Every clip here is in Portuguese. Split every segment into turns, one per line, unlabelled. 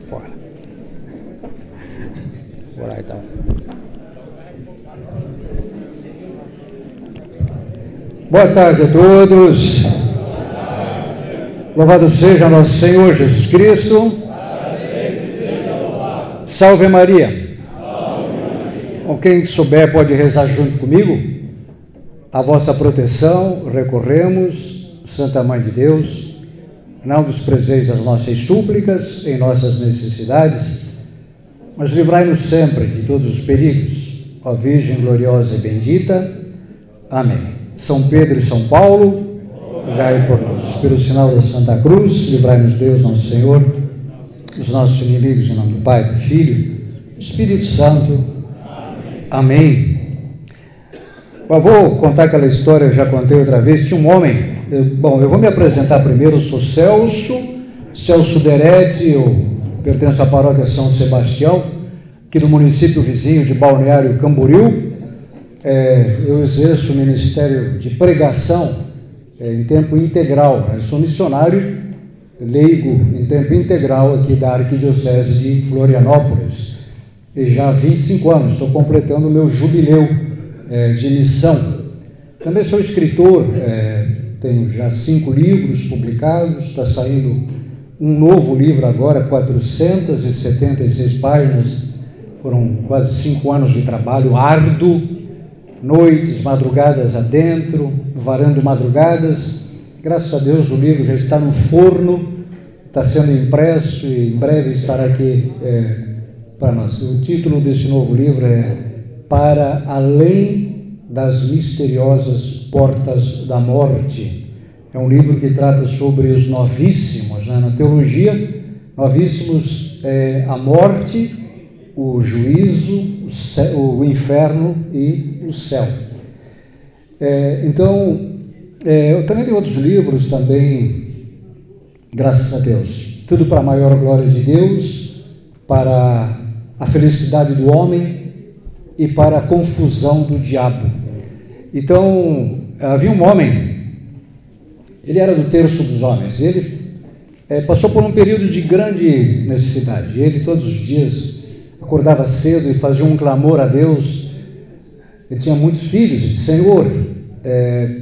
fora. Vou lá então. Boa tarde a todos. Louvado seja nosso Senhor Jesus Cristo. Salve Maria. Bom, quem souber pode rezar junto comigo. A vossa proteção recorremos, Santa Mãe de Deus. Não desprezeis as nossas súplicas em nossas necessidades, mas livrai-nos sempre de todos os perigos, ó Virgem gloriosa e bendita. Amém. São Pedro e São Paulo, rogai por nós. Pelo sinal da Santa Cruz, livrai-nos Deus, nosso Senhor, dos nossos inimigos, em nome do Pai, do Filho, do Espírito Santo. Amém. Eu vou contar aquela história, eu já contei outra vez. Tinha um homem, eu vou me apresentar primeiro. Eu sou Celso Deretti, eu pertenço à paróquia São Sebastião, aqui do município vizinho de Balneário Camboriú. Eu exerço o ministério de pregação em tempo integral. Eu sou missionário leigo em tempo integral aqui da Arquidiocese de Florianópolis. E já há 25 anos, estou completando o meu jubileu de missão. Também sou escritor, tenho já 5 livros publicados, está saindo um novo livro agora, 476 páginas, foram quase 5 anos de trabalho árduo, noites, madrugadas adentro, varando madrugadas. Graças a Deus o livro já está no forno, está sendo impresso e em breve estará aqui para nós. O título desse novo livro é Para Além das Misteriosas Portas da Morte. É um livro que trata sobre os novíssimos, né? Na teologia, novíssimos é a morte, o juízo, o inferno e o céu. Eu também tenho outros livros também, graças a Deus. Tudo para a maior glória de Deus, para a felicidade do homem e para a confusão do diabo. Então, havia um homem, ele era do terço dos homens, ele passou por um período de grande necessidade. Ele todos os dias acordava cedo e fazia um clamor a Deus. Ele tinha muitos filhos, ele disse: Senhor,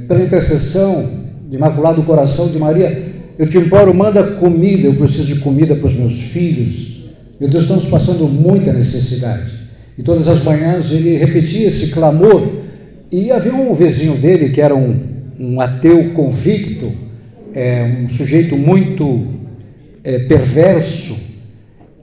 pela intercessão do Imaculado Coração de Maria, eu te imploro, manda comida, eu preciso de comida para os meus filhos. Meu Deus, estamos passando muita necessidade. E todas as manhãs ele repetia esse clamor. E havia um vizinho dele que era um ateu convicto, um sujeito muito perverso.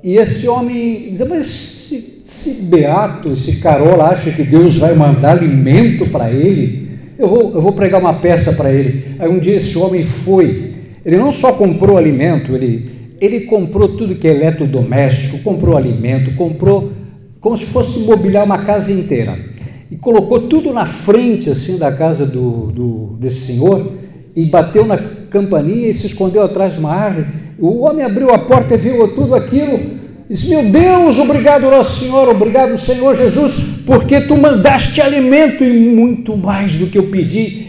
E esse homem dizia: mas esse beato, esse carola acha que Deus vai mandar alimento para ele? Eu vou pregar uma peça para ele. Aí um dia esse homem foi. Ele não só comprou alimento, ele comprou tudo que é eletrodoméstico, comprou alimento, comprou como se fosse mobiliar uma casa inteira. E colocou tudo na frente assim da casa desse senhor e bateu na campainha e se escondeu atrás de uma árvore. O homem abriu a porta e viu tudo aquilo. Disse: meu Deus, obrigado Nossa Senhora, obrigado Senhor Jesus, porque tu mandaste alimento e muito mais do que eu pedi.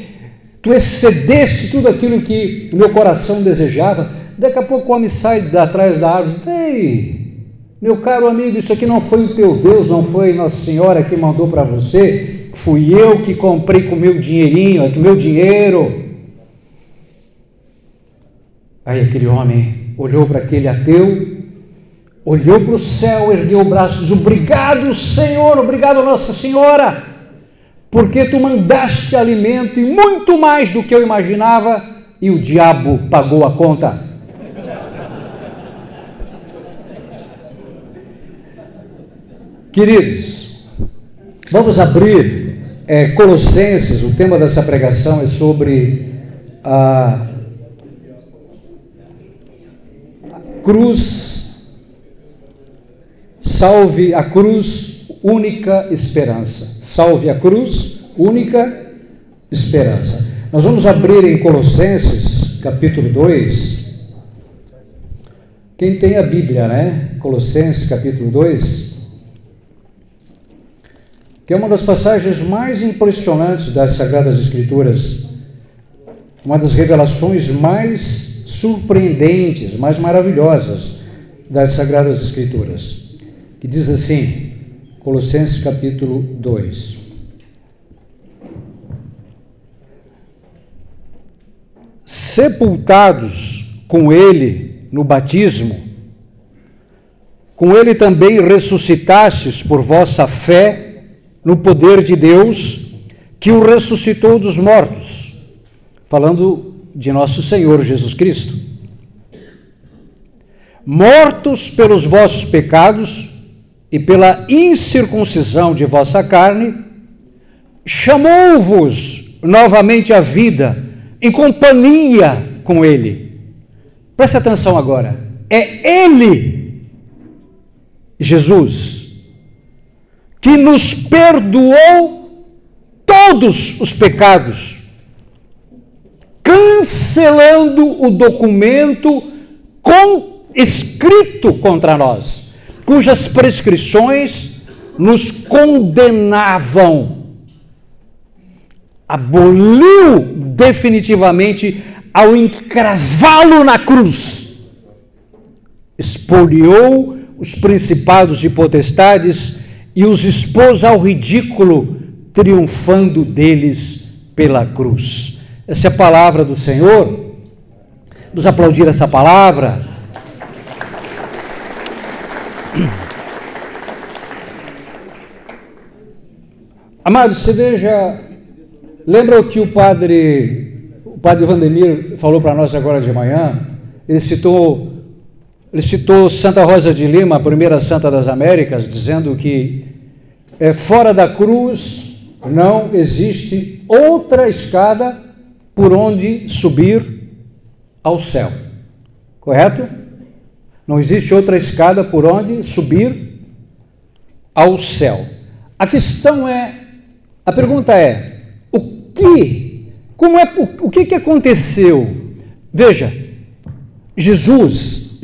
Tu excedeste tudo aquilo que o meu coração desejava. Daqui a pouco o homem sai de atrás da árvore e diz: ei, meu caro amigo, isso aqui não foi o teu Deus, não foi Nossa Senhora que mandou para você, fui eu que comprei com o meu dinheirinho, com o meu dinheiro. Aí aquele homem olhou para aquele ateu, olhou para o céu, ergueu o braço e disse: obrigado Senhor, obrigado Nossa Senhora, porque tu mandaste alimento e muito mais do que eu imaginava, e o diabo pagou a conta. Queridos, vamos abrir Colossenses. O tema dessa pregação é sobre a cruz, salve a cruz, única esperança. Salve a cruz, única esperança. Nós vamos abrir em Colossenses, capítulo 2. Quem tem a Bíblia, né? Colossenses, capítulo 2. Que é uma das passagens mais impressionantes das Sagradas Escrituras, uma das revelações mais surpreendentes, mais maravilhosas das Sagradas Escrituras, que diz assim, Colossenses capítulo 2. Sepultados com ele no batismo, com ele também ressuscitastes por vossa fé no poder de Deus, que o ressuscitou dos mortos, falando de nosso Senhor Jesus Cristo. Mortos pelos vossos pecados e pela incircuncisão de vossa carne, chamou-vos novamente à vida, em companhia com ele. Preste atenção agora. É ele, Jesus, que nos perdoou todos os pecados, cancelando o documento escrito contra nós, cujas prescrições nos condenavam. Aboliu definitivamente ao encravá-lo na cruz. Expoliou os principados e potestades e os expôs ao ridículo, triunfando deles pela cruz. Essa é a palavra do Senhor. Vamos aplaudir essa palavra. Amados, você veja, lembra o que o padre Vandemir falou para nós agora de manhã? Ele citou Santa Rosa de Lima, a primeira santa das Américas, dizendo que fora da cruz não existe outra escada por onde subir ao céu. Correto? Não existe outra escada por onde subir ao céu. A pergunta é, o que aconteceu? Veja, Jesus,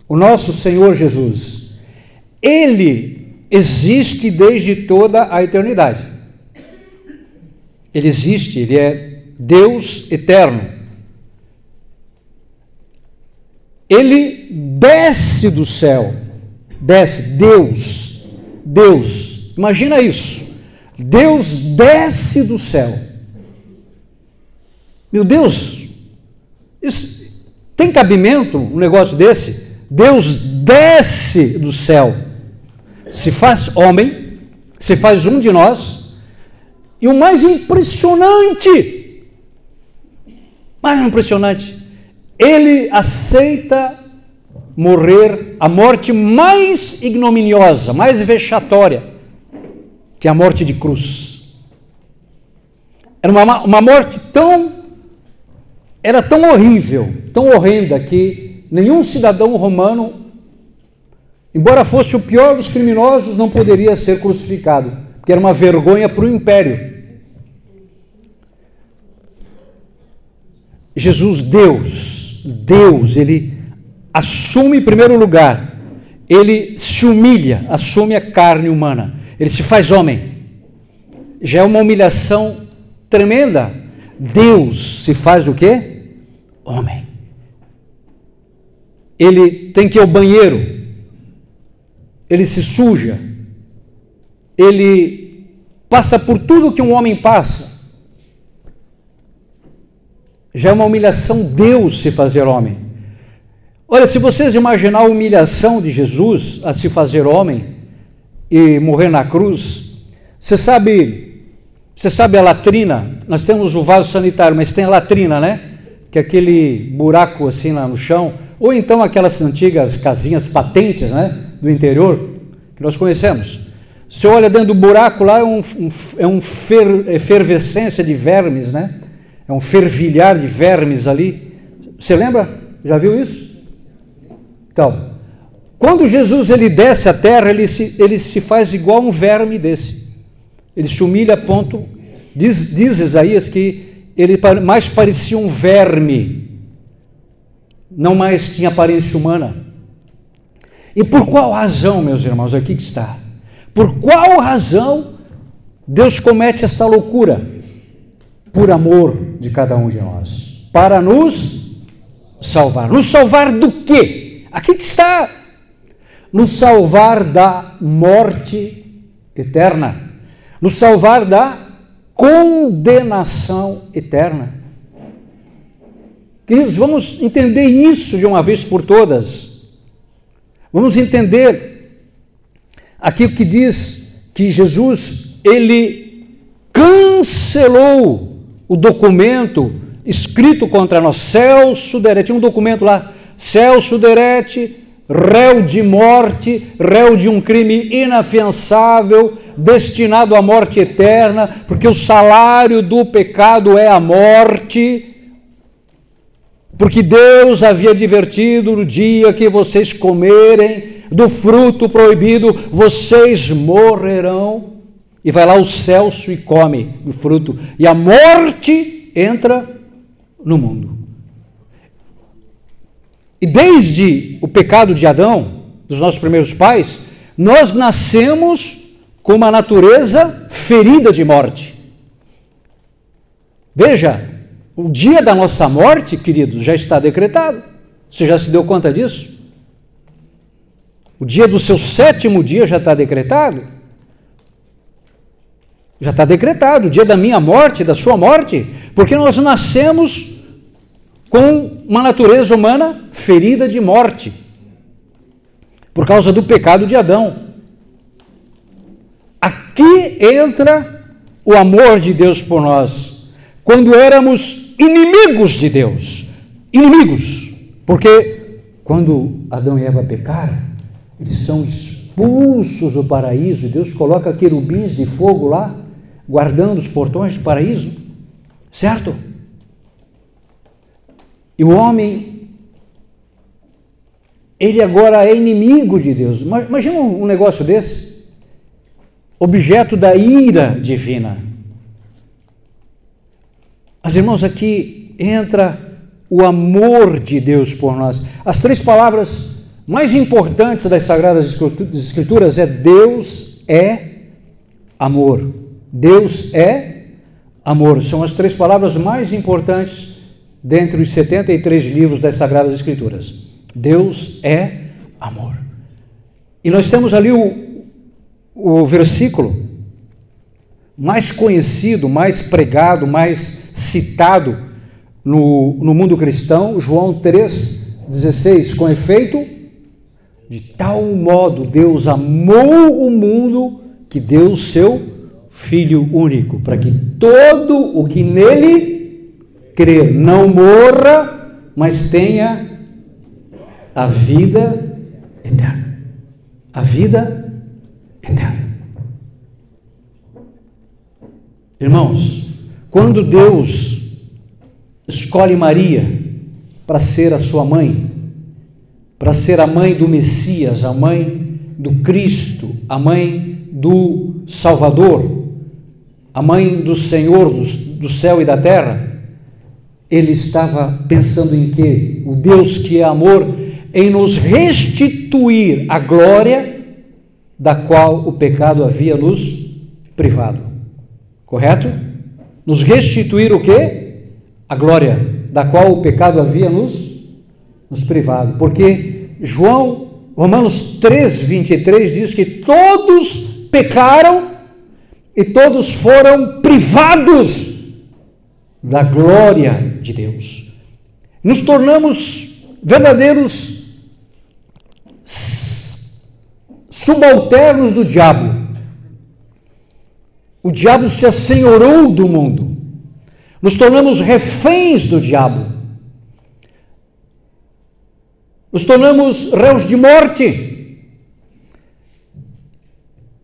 o nosso Senhor Jesus, ele existe desde toda a eternidade. Ele existe, ele é Deus eterno. Ele desce do céu, Deus, imagina isso, Deus desce do céu. Meu Deus, tem cabimento um negócio desse? Deus desce do céu, se faz homem, se faz um de nós, e o mais impressionante, ele aceita morrer a morte mais ignominiosa, mais vexatória, que é a morte de cruz. Era uma morte era tão horrível, tão horrenda, que nenhum cidadão romano, embora fosse o pior dos criminosos, não poderia ser crucificado, porque era uma vergonha para o império. Jesus, Deus, ele assume em primeiro lugar, ele se humilha, assume a carne humana, ele se faz homem. Já é uma humilhação tremenda. Deus se faz o quê? Homem. Ele tem que ir ao banheiro, ele se suja, ele passa por tudo que um homem passa. Já é uma humilhação Deus se fazer homem. Olha, se vocês imaginar a humilhação de Jesus a se fazer homem e morrer na cruz, você sabe a latrina, nós temos o vaso sanitário, mas tem a latrina, né? Que é aquele buraco assim lá no chão, ou então aquelas antigas casinhas patentes, né? Do interior, que nós conhecemos. Você olha dentro do buraco lá, é uma efervescência de vermes, né? É um fervilhar de vermes ali. Você lembra? Já viu isso? Então, quando Jesus ele desce à terra, ele se faz igual um verme desse. Ele se humilha a ponto, diz Isaías que ele mais parecia um verme, não mais tinha aparência humana. E por qual razão, meus irmãos, aqui que está? Por qual razão Deus comete esta loucura? Por amor de cada um de nós, para nos salvar. Nos salvar do quê? Aqui que está, nos salvar da morte eterna, nos salvar da condenação eterna. Queridos, vamos entender isso de uma vez por todas. Vamos entender aqui o que diz que Jesus, ele cancelou o documento escrito contra nós, Celso Derete, tinha um documento lá, Celso Derete, réu de morte, réu de um crime inafiançável, destinado à morte eterna, porque o salário do pecado é a morte, porque Deus havia advertido no dia que vocês comerem do fruto proibido, vocês morrerão. E vai lá o Celso e come do fruto, e a morte entra no mundo. E desde o pecado de Adão, dos nossos primeiros pais, nós nascemos com uma natureza ferida de morte. Veja, o dia da nossa morte, queridos, já está decretado. Você já se deu conta disso? O dia do seu 7º dia já está decretado. Já está decretado, o dia da minha morte, da sua morte, porque nós nascemos com uma natureza humana ferida de morte, por causa do pecado de Adão. Aqui entra o amor de Deus por nós, quando éramos inimigos de Deus, inimigos, porque quando Adão e Eva pecaram, eles são expulsos do paraíso, e Deus coloca querubins de fogo lá, guardando os portões do paraíso, certo? E o homem, ele agora é inimigo de Deus. Imagina um negócio desse, objeto da ira divina. Mas, irmãos, aqui entra o amor de Deus por nós. As 3 palavras mais importantes das Sagradas Escrituras é Deus é amor. Deus é amor. São as 3 palavras mais importantes dentre os 73 livros das Sagradas Escrituras. Deus é amor. E nós temos ali o versículo mais conhecido, mais pregado, mais citado no mundo cristão, João 3,16, com efeito, de tal modo Deus amou o mundo que deu o seu Filho único, para que todo o que nele crer não morra, mas tenha a vida eterna. A vida eterna. Irmãos, quando Deus escolhe Maria para ser a sua mãe, para ser a mãe do Messias, a mãe do Cristo, a mãe do Salvador, a mãe do Senhor do céu e da terra, ele estava pensando em quê? O Deus que é amor, em nos restituir a glória da qual o pecado havia nos privado. Correto? Nos restituir o quê? A glória da qual o pecado havia nos privado. Porque Romanos 3,23 diz que todos pecaram e todos foram privados da glória de Deus. Nos tornamos verdadeiros subalternos do diabo. O diabo se assenhorou do mundo. Nos tornamos reféns do diabo. Nos tornamos réus de morte.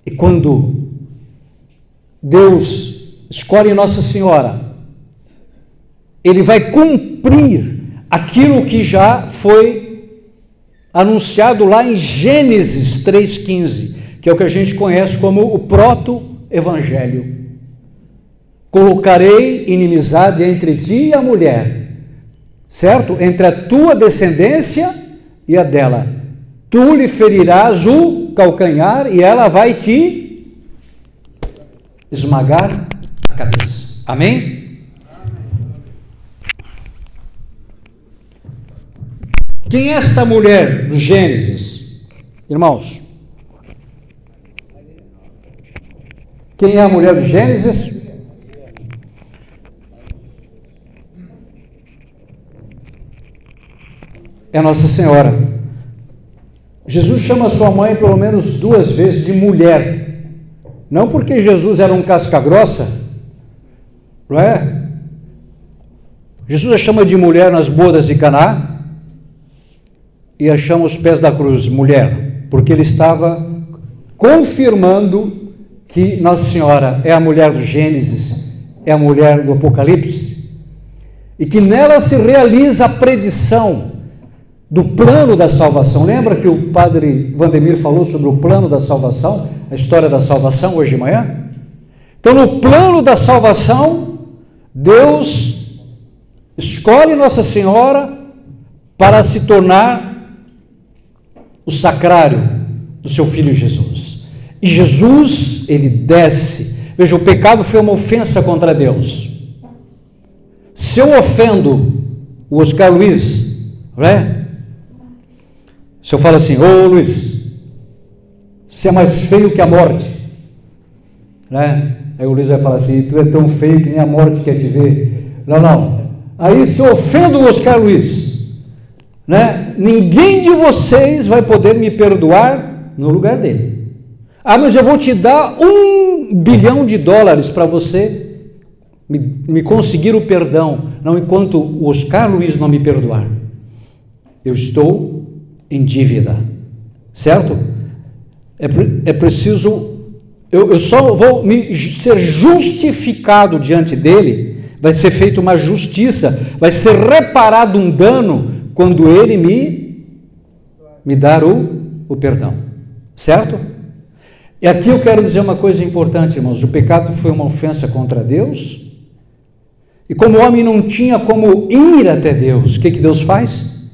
E quando Deus escolhe Nossa Senhora, Ele vai cumprir aquilo que já foi anunciado lá em Gênesis 3,15, que é o que a gente conhece como o proto-evangelho. Colocarei inimizade entre ti e a mulher, certo? Entre a tua descendência e a dela. Tu lhe ferirás o calcanhar e ela vai te esmagar a cabeça. Amém? Quem é esta mulher do Gênesis? Irmãos, quem é a mulher do Gênesis? É Nossa Senhora. Jesus chama sua mãe pelo menos 2 vezes de mulher. Não porque Jesus era um casca grossa, não é? Jesus a chama de mulher nas bodas de Caná e a chama aos pés da cruz, mulher, porque ele estava confirmando que Nossa Senhora é a mulher do Gênesis, é a mulher do Apocalipse, e que nela se realiza a predição do plano da salvação. Lembra que o padre Vandemir falou sobre o plano da salvação, a história da salvação hoje de manhã? Então, no plano da salvação, Deus escolhe Nossa Senhora para se tornar o sacrário do seu Filho Jesus. E Jesus, ele desce. Veja, o pecado foi uma ofensa contra Deus. Se eu ofendo o Oscar Luiz, não é? Se eu falo assim, ô Luiz, você é mais feio que a morte, né? Aí o Luiz vai falar assim, tu é tão feio que nem a morte quer te ver. Não. Aí se eu ofendo o Oscar Luiz, né? Ninguém de vocês vai poder me perdoar no lugar dele. Ah, mas eu vou te dar $1 bilhão para você me conseguir o perdão. Não, enquanto o Oscar Luiz não me perdoar, eu estou em dívida, certo? É preciso, eu só vou ser justificado diante dele, vai ser feita uma justiça, vai ser reparado um dano quando ele me dar o perdão, certo? E aqui eu quero dizer uma coisa importante, irmãos, o pecado foi uma ofensa contra Deus, e como o homem não tinha como ir até Deus, o que Deus faz?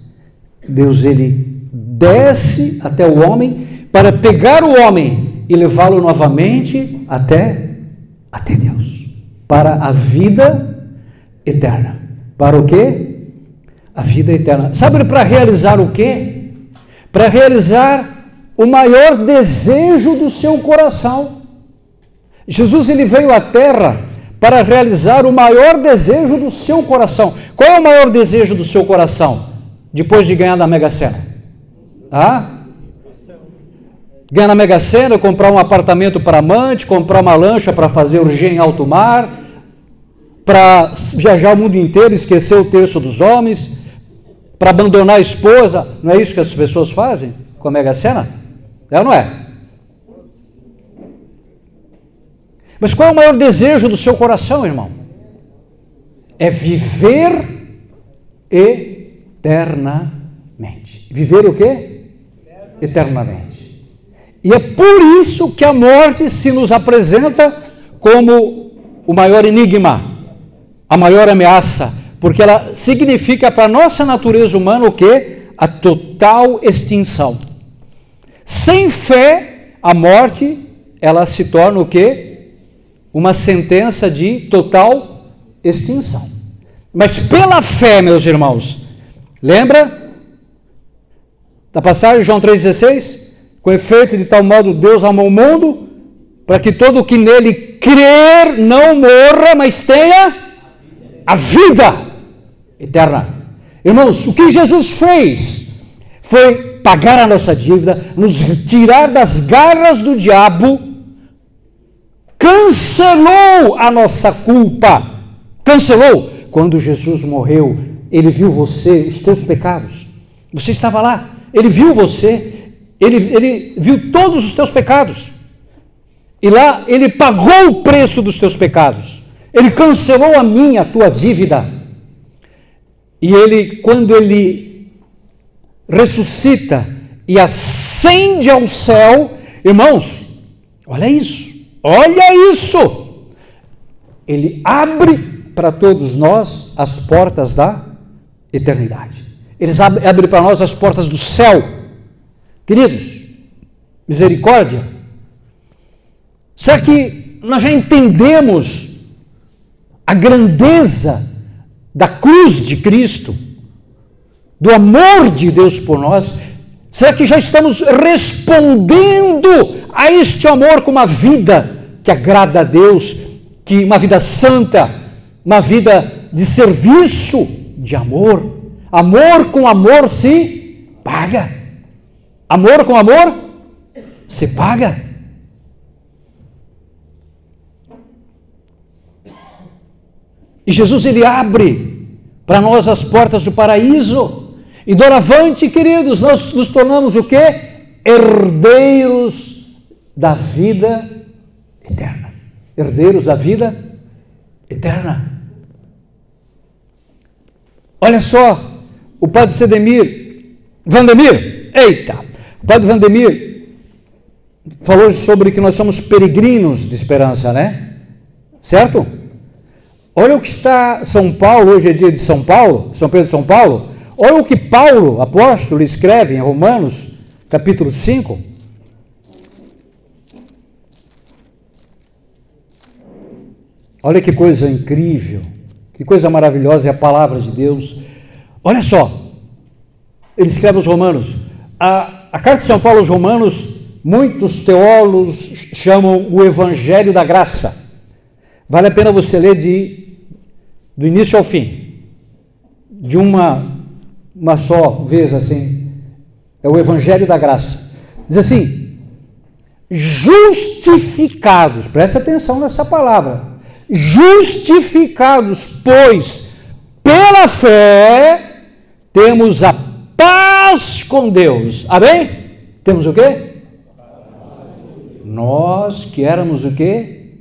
Deus, ele desce até o homem para pegar o homem e levá-lo novamente até Deus, para a vida eterna. Para o quê? A vida eterna. Sabe para realizar o quê? Para realizar o maior desejo do seu coração. Jesus, ele veio à terra para realizar o maior desejo do seu coração. Qual é o maior desejo do seu coração? Depois de ganhar na Mega Sena? Ganhar na Mega Sena, comprar um apartamento para amante, comprar uma lancha para fazer orgia em alto mar, para viajar o mundo inteiro, esquecer o terço dos homens, para abandonar a esposa. Não é isso que as pessoas fazem com a Mega Sena? É ou não é? Mas qual é o maior desejo do seu coração, irmão? É viver eternamente. Viver o quê? Eternamente. E é por isso que a morte se nos apresenta como o maior enigma, a maior ameaça, porque ela significa para a nossa natureza humana o quê? A total extinção. Sem fé, a morte, ela se torna o quê? Uma sentença de total extinção. Mas pela fé, meus irmãos, lembra da passagem de João 3,16? Com efeito, de tal modo Deus amou o mundo, para que todo o que nele crer não morra, mas tenha a vida eterna. Irmãos, o que Jesus fez foi pagar a nossa dívida, nos tirar das garras do diabo, cancelou a nossa culpa, cancelou. Quando Jesus morreu, ele viu você, os teus pecados, você estava lá, ele viu você, ele viu todos os teus pecados, e lá ele pagou o preço dos teus pecados, ele cancelou a minha, a tua dívida. E ele, quando ele ressuscita e ascende ao céu, irmãos, olha isso, ele abre para todos nós as portas da eternidade, ele abre para nós as portas do céu. Queridos, misericórdia, será que nós já entendemos a grandeza da cruz de Cristo, do amor de Deus por nós? Será que já estamos respondendo a este amor com uma vida que agrada a Deus, que uma vida santa, uma vida de serviço, de amor? Amor com amor se paga. Amor com amor se paga. E Jesus, ele abre para nós as portas do paraíso. E doravante, queridos, nós nos tornamos o quê? Herdeiros da vida eterna. Herdeiros da vida eterna. Olha só, o padre Vandemir, o padre Vandemir falou sobre que nós somos peregrinos de esperança, né? Certo? Olha o que está São Paulo, hoje é dia de São Paulo, São Pedro de São Paulo. Olha o que Paulo, apóstolo, escreve em Romanos, capítulo 5. Olha que coisa incrível, que coisa maravilhosa é a palavra de Deus. Olha só, ele escreve aos Romanos. A carta de São Paulo aos Romanos, muitos teólogos chamam o Evangelho da Graça. Vale a pena você ler do início ao fim, de uma só vez assim. É o Evangelho da Graça. Diz assim: justificados, presta atenção nessa palavra, justificados, pois, pela fé, temos a paz com Deus. Amém? Temos o quê? Nós que éramos o quê?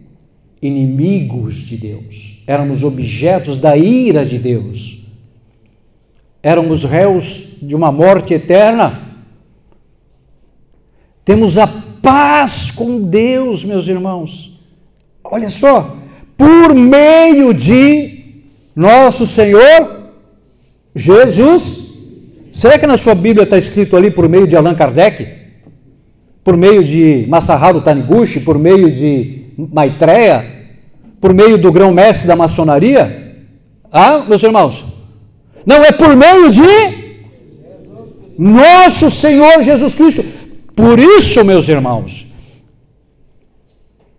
Inimigos de Deus. Éramos objetos da ira de Deus. Éramos réus de uma morte eterna. Temos a paz com Deus, meus irmãos. Olha só, por meio de nosso Senhor Jesus. Será que na sua Bíblia está escrito ali por meio de Allan Kardec? Por meio de Masaharu Taniguchi? Por meio de Maitreya? Por meio do grão-mestre da maçonaria? Meus irmãos? Não, é por meio de nosso Senhor Jesus Cristo. Por isso, meus irmãos,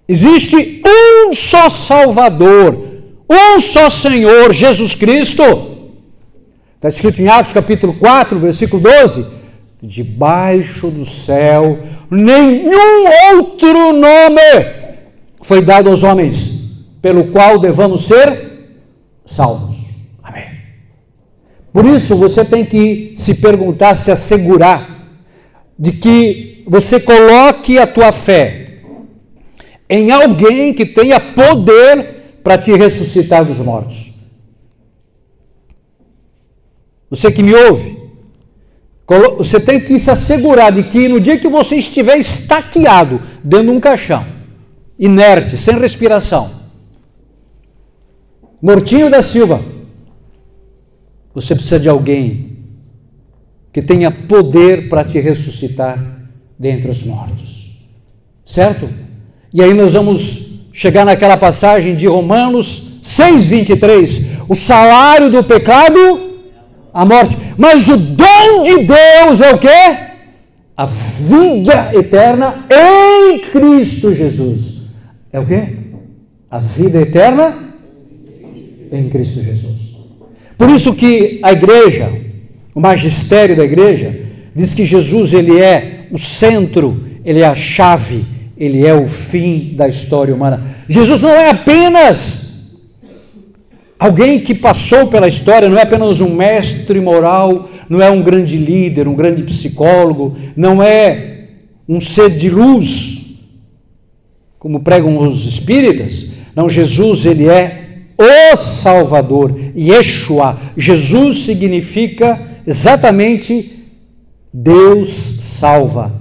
existe um só Salvador, um só Senhor, Jesus Cristo. Está escrito em Atos capítulo 4, versículo 12: debaixo do céu nenhum outro nome foi dado aos homens pelo qual devamos ser salvos. Amém. Por isso você tem que se perguntar, se assegurar de que você coloque a tua fé em alguém que tenha poder para te ressuscitar dos mortos. Você que me ouve, você tem que se assegurar de que no dia que você estiver estaqueado dentro de um caixão, inerte, sem respiração, mortinho da Silva, você precisa de alguém que tenha poder para te ressuscitar dentre os mortos. Certo? E aí nós vamos chegar naquela passagem de Romanos 6:23. O salário do pecado, a morte. Mas o dom de Deus é o quê? A vida eterna em Cristo Jesus. É o quê? A vida eterna em Cristo Jesus. Por isso que a igreja, o magistério da igreja, diz que Jesus, ele é o centro, ele é a chave, ele é o fim da história humana. Jesus não é apenas alguém que passou pela história, não é apenas um mestre moral, não é um grande líder, um grande psicólogo, não é um ser de luz, como pregam os espíritas. Não, Jesus, ele é o Salvador, Yeshua. Jesus significa exatamente Deus salva.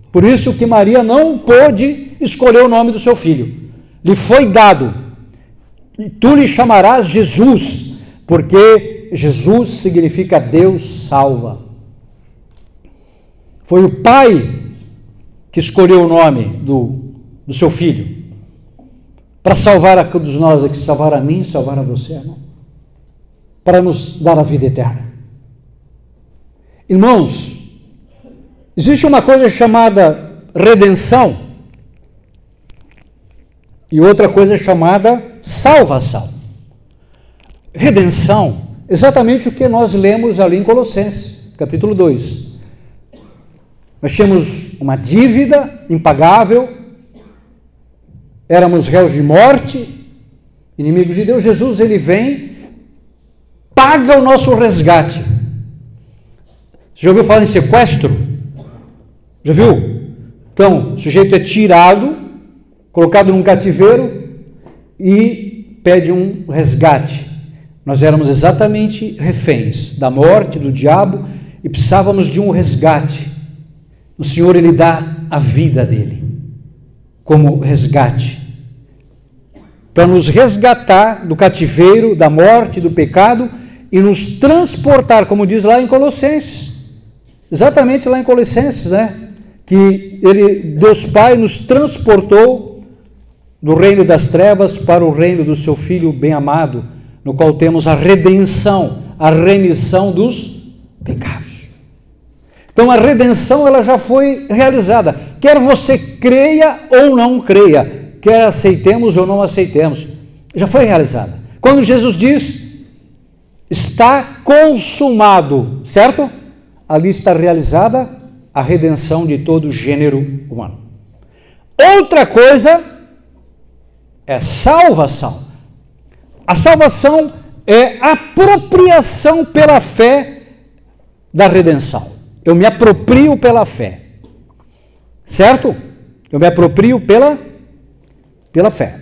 Por isso que Maria não pôde escolher o nome do seu filho. Lhe foi dado: tu lhe chamarás Jesus, porque Jesus significa Deus salva. Foi o pai que escolheu o nome do seu filho, para salvar a todos nós aqui, salvar a mim, salvar a você, irmão, para nos dar a vida eterna. Irmãos, existe uma coisa chamada redenção e outra coisa chamada salvação. Redenção, exatamente o que nós lemos ali em Colossenses, capítulo 2. Nós tínhamos uma dívida impagável, éramos réus de morte, inimigos de Deus. Jesus, ele vem, paga o nosso resgate. Você já ouviu falar em sequestro? Já viu? Então, o sujeito é tirado, colocado num cativeiro e pede um resgate. Nós éramos exatamente reféns da morte, do diabo, e precisávamos de um resgate. O Senhor, ele dá a vida dele como resgate, para nos resgatar do cativeiro, da morte, do pecado e nos transportar, como diz lá em Colossenses, exatamente lá em Colossenses, né? Que Deus Pai nos transportou do reino das trevas para o reino do seu Filho bem-amado, no qual temos a redenção, a remissão dos pecados. Então a redenção, ela já foi realizada, quer você creia ou não creia, quer aceitemos ou não aceitemos, já foi realizada. Quando Jesus diz, está consumado, certo? Ali está realizada a redenção de todo o gênero humano. Outra coisa é salvação. A salvação é apropriação pela fé da redenção. Eu me aproprio pela fé, certo? Eu me aproprio pela fé.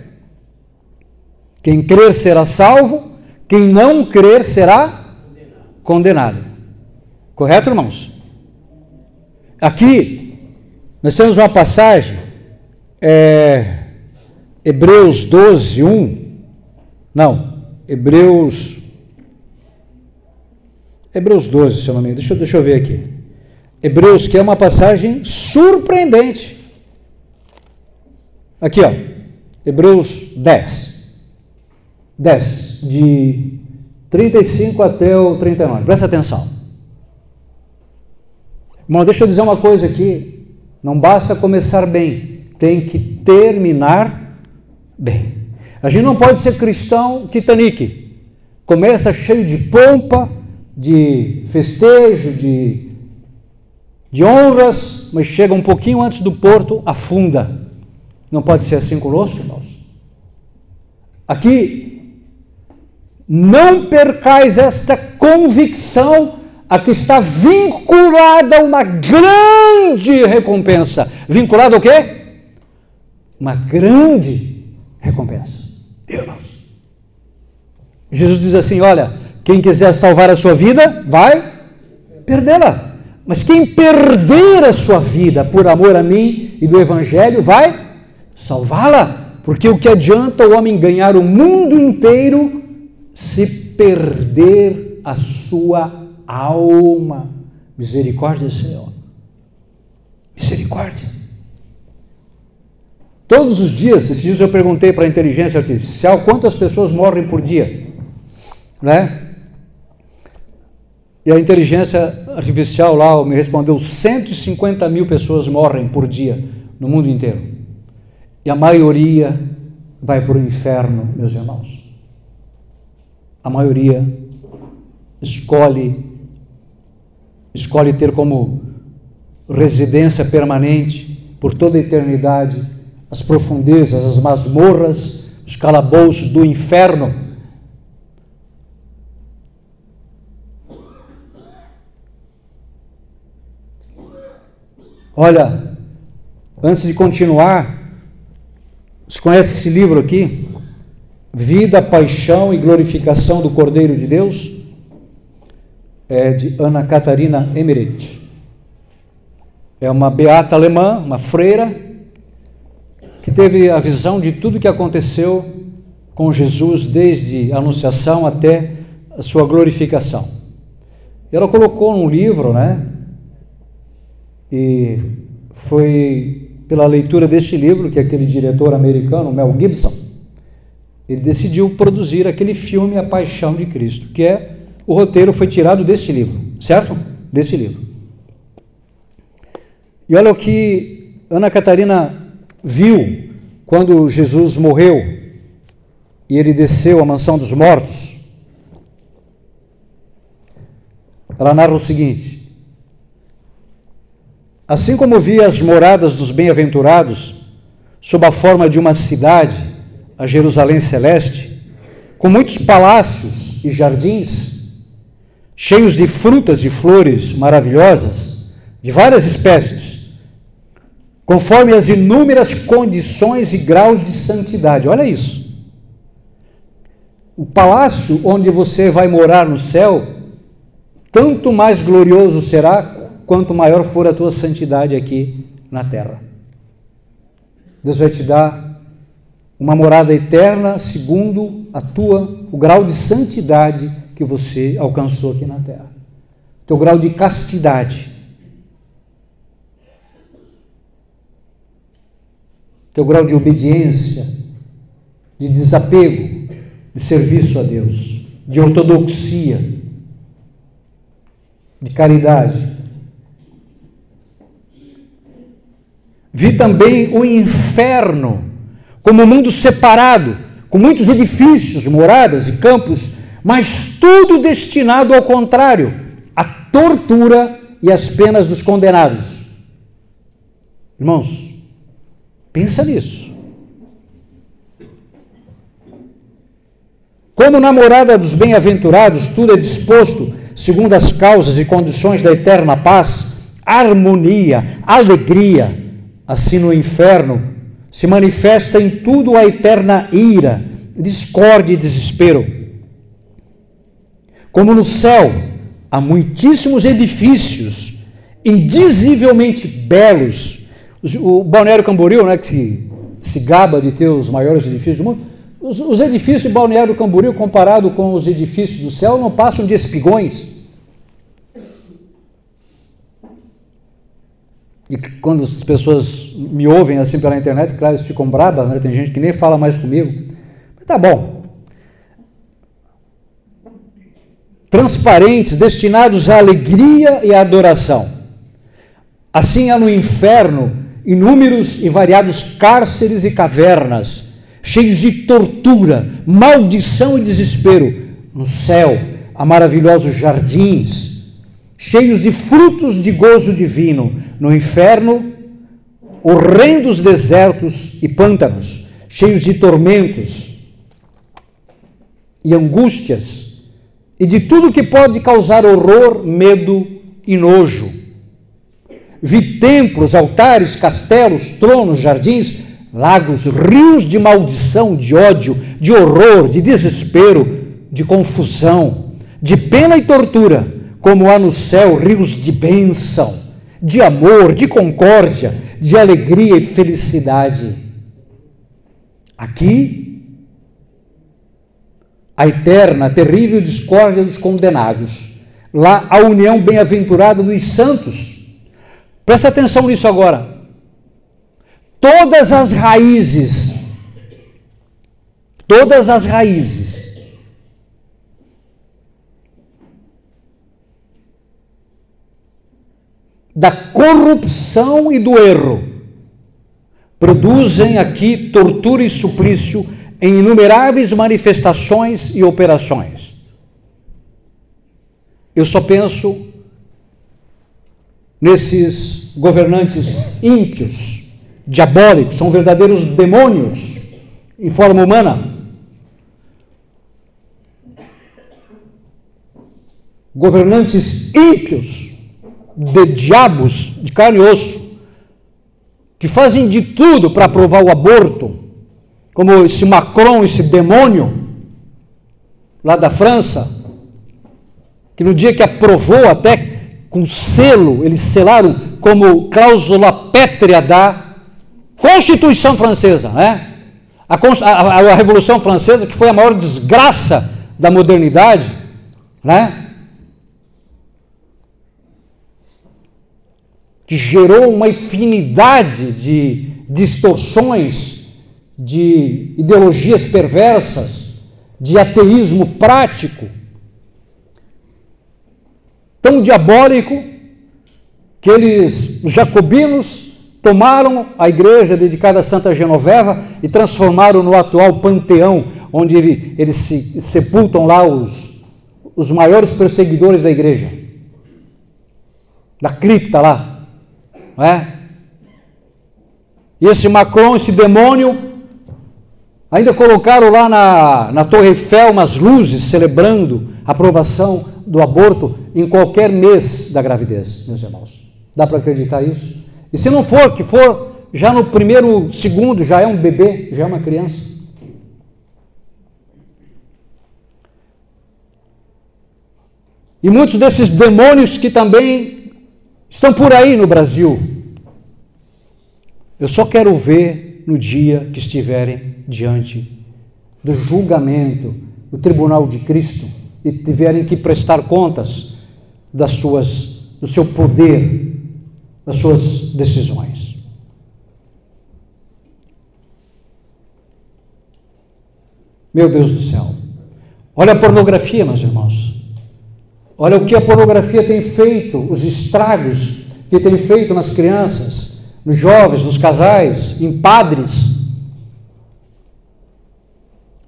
Quem crer será salvo, quem não crer será condenado. Correto, irmãos? Aqui, nós temos uma passagem, Hebreus 12, 1, não, Hebreus 12, se eu não me engano, deixa eu ver aqui. Hebreus, que é uma passagem surpreendente. Aqui, ó, Hebreus 10, de 35 até o 39, presta atenção. Irmão, deixa eu dizer uma coisa aqui, não basta começar bem, tem que terminar bem. A gente não pode ser cristão Titanic, começa cheio de pompa, de festejo, de honras, mas chega um pouquinho antes do porto, afunda. Não pode ser assim conosco, irmãos. Aqui, não percais esta convicção a que está vinculada a uma grande recompensa. Vinculada ao quê? Uma grande recompensa. Irmãos, Jesus diz assim, olha, quem quiser salvar a sua vida, vai perdê-la. Mas quem perder a sua vida por amor a mim e do Evangelho, vai salvá-la. Porque o que adianta o homem ganhar o mundo inteiro se perder a sua alma? Misericórdia, Senhor. Misericórdia. Todos os dias, esses dias eu perguntei para a inteligência artificial quantas pessoas morrem por dia, né? E a inteligência artificial lá me respondeu, 150 mil pessoas morrem por dia no mundo inteiro. E a maioria vai para o inferno, meus irmãos. A maioria escolhe ter como residência permanente, por toda a eternidade, as profundezas, as masmorras, os calabouços do inferno. Olha, antes de continuar, você conhece esse livro aqui? Vida, Paixão e Glorificação do Cordeiro de Deus? É de Ana Catarina Emmerich. É uma beata alemã, uma freira, que teve a visão de tudo que aconteceu com Jesus, desde a anunciação até a sua glorificação. Ela colocou num livro, né? E foi pela leitura deste livro que aquele diretor americano, Mel Gibson, ele decidiu produzir aquele filme A Paixão de Cristo, que o roteiro foi tirado deste livro, certo? desse livro. E olha o que Ana Catarina viu quando Jesus morreu e ele desceu à mansão dos mortos. Ela narra o seguinte: assim como vi as moradas dos bem-aventurados sob a forma de uma cidade, a Jerusalém celeste, com muitos palácios e jardins, cheios de frutas e flores maravilhosas, de várias espécies, conforme as inúmeras condições e graus de santidade. Olha isso. O palácio onde você vai morar no céu, tanto mais glorioso será, quanto maior for a tua santidade aqui na terra. Deus vai te dar uma morada eterna segundo o grau de santidade que você alcançou aqui na terra. Teu grau de castidade. Teu grau de obediência, de desapego, de serviço a Deus, de ortodoxia, de caridade. Vi também o inferno como um mundo separado, com muitos edifícios, moradas e campos, mas tudo destinado ao contrário, à tortura e às penas dos condenados. Irmãos, pensa nisso. Como na morada dos bem-aventurados tudo é disposto segundo as causas e condições da eterna paz, harmonia, alegria, assim no inferno se manifesta em tudo a eterna ira, discórdia e desespero. Como no céu há muitíssimos edifícios indizivelmente belos. O Balneário Camboriú, né, que se gaba de ter os maiores edifícios do mundo, os edifícios de Balneário Camboriú, comparado com os edifícios do céu, não passam de espigões. E quando as pessoas me ouvem assim pela internet, claro, eles ficam bravas, né? Tem gente que nem fala mais comigo. Mas tá bom. Transparentes, destinados à alegria e à adoração. Assim há no inferno inúmeros e variados cárceres e cavernas, cheios de tortura, maldição e desespero. No céu há maravilhosos jardins, cheios de frutos de gozo divino. No inferno, horrendos desertos e pântanos, cheios de tormentos e angústias, e de tudo que pode causar horror, medo e nojo. Vi templos, altares, castelos, tronos, jardins, lagos, rios de maldição, de ódio, de horror, de desespero, de confusão, de pena e tortura, como há no céu rios de bênção, de amor, de concórdia, de alegria e felicidade. Aqui, a eterna, terrível discórdia dos condenados. Lá, a união bem-aventurada dos santos. Presta atenção nisso agora. Todas as raízes da corrupção e do erro produzem aqui tortura e suplício em inumeráveis manifestações e operações. Eu só penso nesses governantes ímpios, diabólicos, são verdadeiros demônios em forma humana. Governantes ímpios, de diabos, de carne e osso, que fazem de tudo para aprovar o aborto, como esse Macron, esse demônio, lá da França, que no dia que aprovou, até com selo, eles selaram como cláusula pétrea da Constituição Francesa, né? A Revolução Francesa, que foi a maior desgraça da modernidade, né? Que gerou uma infinidade de distorções, de ideologias perversas, de ateísmo prático. tão diabólico que os jacobinos tomaram a igreja dedicada a Santa Genoveva e transformaram no atual panteão, onde eles se sepultam lá os maiores perseguidores da igreja, da cripta lá, não é? E esse Macron, esse demônio, ainda colocaram lá na Torre Eiffel umas luzes celebrando a aprovação do aborto em qualquer mês da gravidez, meus irmãos. Dá para acreditar isso? E se não for, que for já no primeiro segundo, já é um bebê, já é uma criança. E muitos desses demônios que também estão por aí no Brasil, eu só quero ver no dia que estiverem diante do julgamento, do tribunal de Cristo, e tiverem que prestar contas do seu poder, das suas decisões. Meu Deus do céu, olha a pornografia, meus irmãos, olha o que a pornografia tem feito, os estragos que tem feito nas crianças, nos jovens, nos casais, em padres,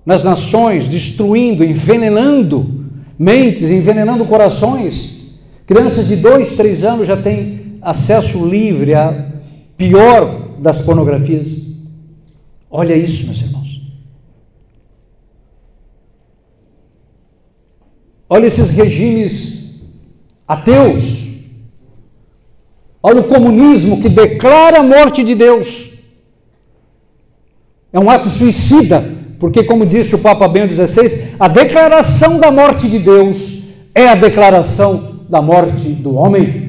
nas nações, destruindo, envenenando mentes, envenenando corações. Crianças de 2, 3 anos já têm acesso livre à pior das pornografias. Olha isso, meus irmãos. Olha esses regimes ateus. Olha o comunismo que declara a morte de Deus. É um ato suicida, porque, como disse o Papa Bento XVI, a declaração da morte de Deus é a declaração da morte do homem.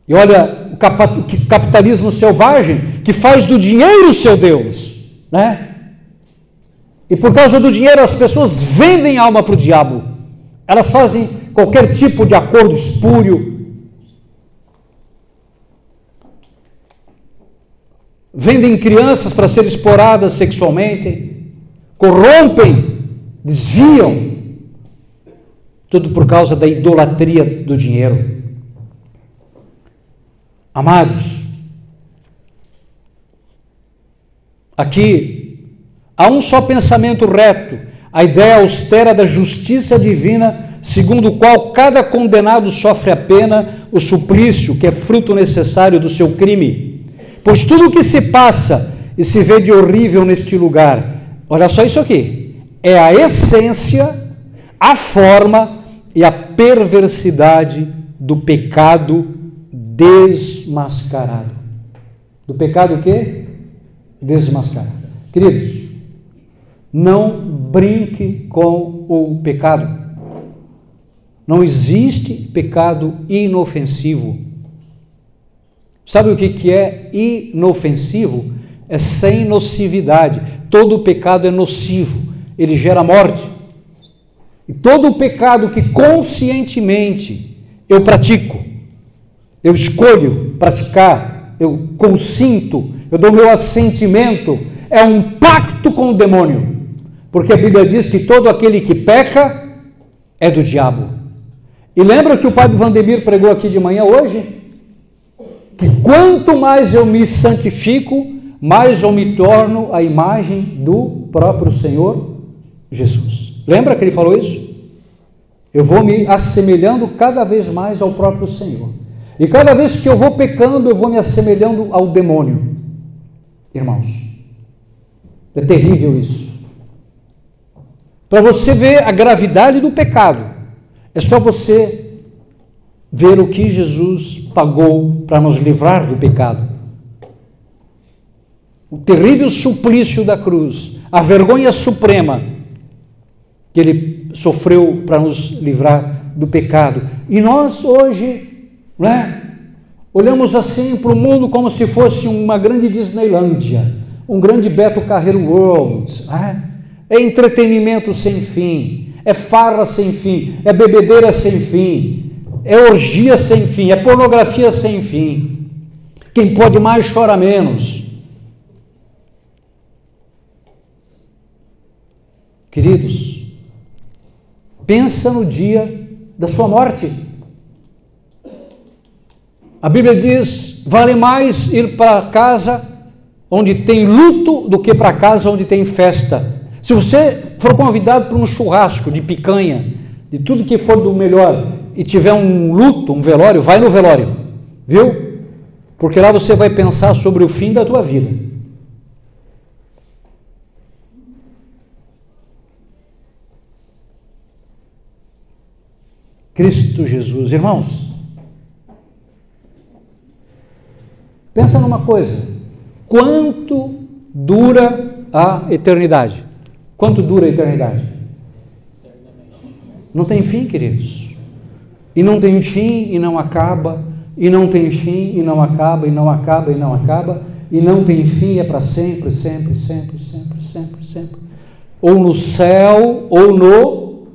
E olha o capitalismo selvagem, que faz do dinheiro seu Deus, né? E por causa do dinheiro as pessoas vendem a alma para o diabo. Elas fazem qualquer tipo de acordo espúrio, vendem crianças para serem exploradas sexualmente, corrompem, desviam, tudo por causa da idolatria do dinheiro. Amados, aqui há um só pensamento reto, a ideia austera da justiça divina, segundo o qual cada condenado sofre a pena, o suplício, que é fruto necessário do seu crime. Pois tudo o que se passa e se vê de horrível neste lugar, olha só isso aqui, é a essência, a forma e a perversidade do pecado desmascarado. Do pecado o quê? Desmascarado. Queridos, não brinque com o pecado. Não existe pecado inofensivo. Sabe o que é inofensivo? É sem nocividade. Todo pecado é nocivo, ele gera morte. E todo pecado que conscientemente eu pratico, eu escolho praticar, eu consinto, eu dou meu assentimento, é um pacto com o demônio. Porque a Bíblia diz que todo aquele que peca é do diabo. E lembra que o padre Vandemir pregou aqui de manhã hoje? Que quanto mais eu me santifico, mais eu me torno a imagem do próprio Senhor Jesus. Lembra que ele falou isso? Eu vou me assemelhando cada vez mais ao próprio Senhor. E cada vez que eu vou pecando, eu vou me assemelhando ao demônio. Irmãos, é terrível isso. Para você ver a gravidade do pecado, é só você ver o que Jesus pagou para nos livrar do pecado. O terrível suplício da cruz, a vergonha suprema que ele sofreu para nos livrar do pecado. E nós hoje, olhamos assim para o mundo como se fosse uma grande Disneylândia, um grande Beto Carreiro World. É entretenimento sem fim, é farra sem fim, é bebedeira sem fim, é orgia sem fim, é pornografia sem fim. Quem pode mais chora menos. Queridos, Pensa no dia da sua morte. A Bíblia diz, vale mais ir para casa onde tem luto do que para casa onde tem festa. Se você for convidado para um churrasco de picanha, de tudo que for do melhor, e tiver um luto, um velório, vai no velório, viu? Porque lá você vai pensar sobre o fim da tua vida. Cristo Jesus. Irmãos, pensa numa coisa, quanto dura a eternidade? Quanto dura a eternidade? Não tem fim, queridos. E não tem fim e não acaba, e não tem fim e não acaba, e não acaba e não acaba, e não tem fim, é para sempre, sempre, sempre, sempre, sempre, sempre. Ou no céu, ou no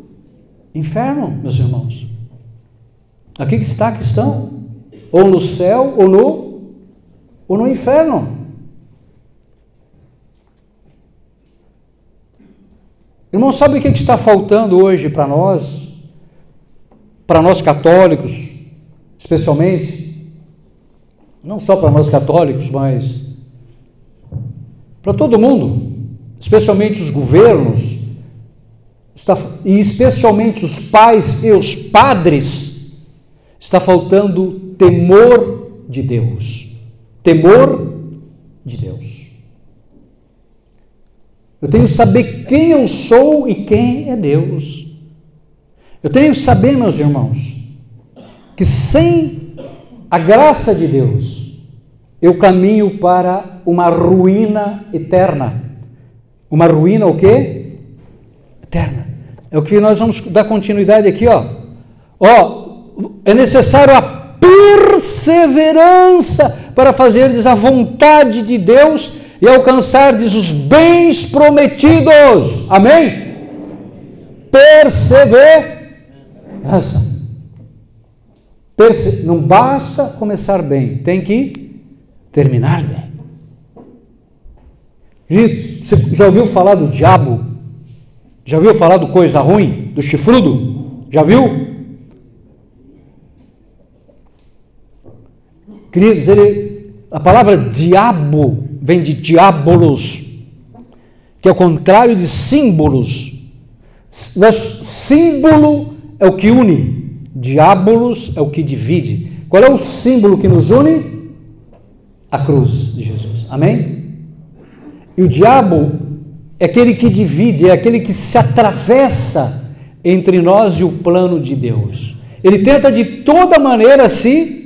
inferno, meus irmãos. Aqui que está a questão. Ou no céu, ou no inferno. Irmão, sabe o que está faltando hoje para nós católicos, especialmente? Não só para nós católicos, mas para todo mundo, especialmente os governos, e especialmente os pais e os padres. Está faltando temor de Deus. Temor de Deus. Eu tenho que saber quem eu sou e quem é Deus. Eu tenho que saber, meus irmãos, que sem a graça de Deus, eu caminho para uma ruína eterna. Uma ruína o quê? Eterna. É o que nós vamos dar continuidade aqui, ó. É necessário a perseverança para fazerdes a vontade de Deus e alcançardes os bens prometidos. Amém? Perseverança. Não basta começar bem, tem que terminar bem. Queridos, você já ouviu falar do diabo? Já ouviu falar do coisa ruim? Do chifrudo? Já viu? Queridos, a palavra diabo vem de diabolos, que é o contrário de símbolos. Símbolo é o que une, diabolos é o que divide. Qual é o símbolo que nos une? A cruz de Jesus. Amém? E o diabo é aquele que divide, é aquele que se atravessa entre nós e o plano de Deus. Ele tenta de toda maneira se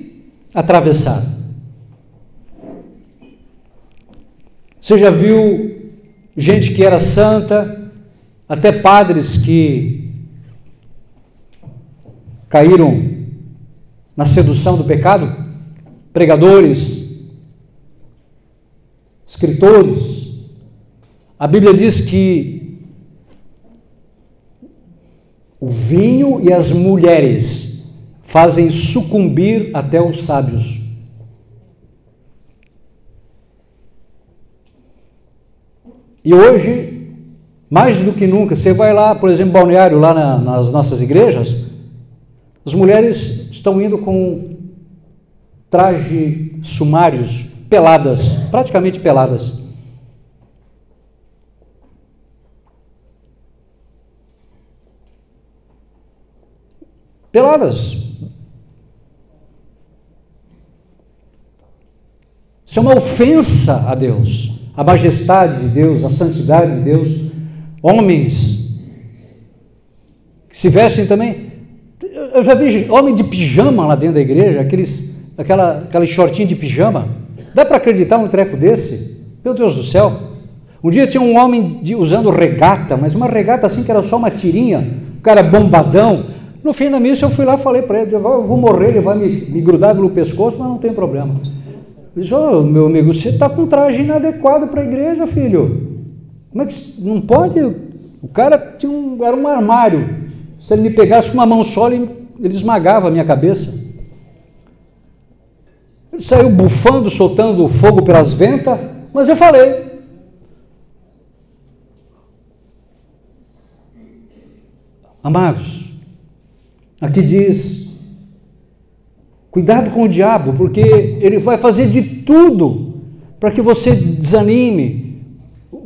atravessar. Você já viu gente que era santa, até padres que caíram na sedução do pecado? Pregadores, escritores. A Bíblia diz que o vinho e as mulheres fazem sucumbir até os sábios. E hoje, mais do que nunca, você vai lá, por exemplo, Balneário, lá nas nossas igrejas, as mulheres estão indo com traje sumários, peladas, praticamente peladas. Peladas. Isso é uma ofensa a Deus, a majestade de Deus, a santidade de Deus. Homens que se vestem também. Eu já vi homem de pijama lá dentro da igreja, aquele shortinho de pijama. Dá para acreditar num treco desse? Meu Deus do céu. Um dia tinha um homem usando regata, mas uma regata assim que era só uma tirinha, o cara bombadão. No fim da missa eu fui lá e falei para ele, eu vou morrer, ele vai me grudar pelo pescoço, mas não tem problema. Ele disse, meu amigo, você está com um traje inadequado para a igreja, filho. Como é que não pode? O cara era um armário. Se ele me pegasse com uma mão só, ele esmagava a minha cabeça. Ele saiu bufando, soltando fogo pelas ventas, mas eu falei. Amados, aqui diz, cuidado com o diabo, porque ele vai fazer de tudo para que você desanime,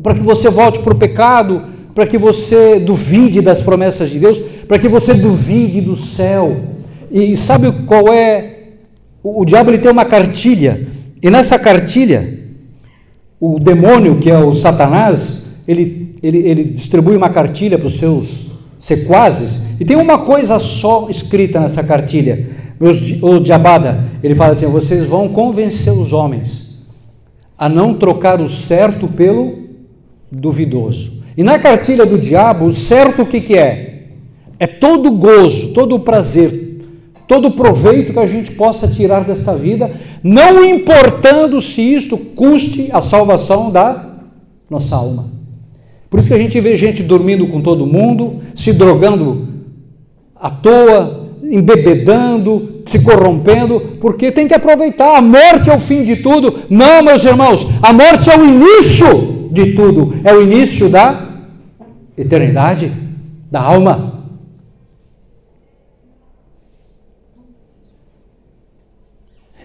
para que você volte para o pecado, para que você duvide das promessas de Deus, para que você duvide do céu. E sabe qual é? O diabo, ele tem uma cartilha, e nessa cartilha, o demônio, que é o Satanás, ele distribui uma cartilha para os seus sequazes, e tem uma coisa só escrita nessa cartilha, o diabada, ele fala assim: vocês vão convencer os homens a não trocar o certo pelo duvidoso. E na cartilha do diabo, o certo o que é? É todo gozo, todo prazer, todo proveito que a gente possa tirar desta vida, não importando se isto custe a salvação da nossa alma. Por isso que a gente vê gente dormindo com todo mundo, se drogando à toa, embebedando, se corrompendo, porque tem que aproveitar. A morte é o fim de tudo. Não, meus irmãos, a morte é o início de tudo, é o início da eternidade, da alma.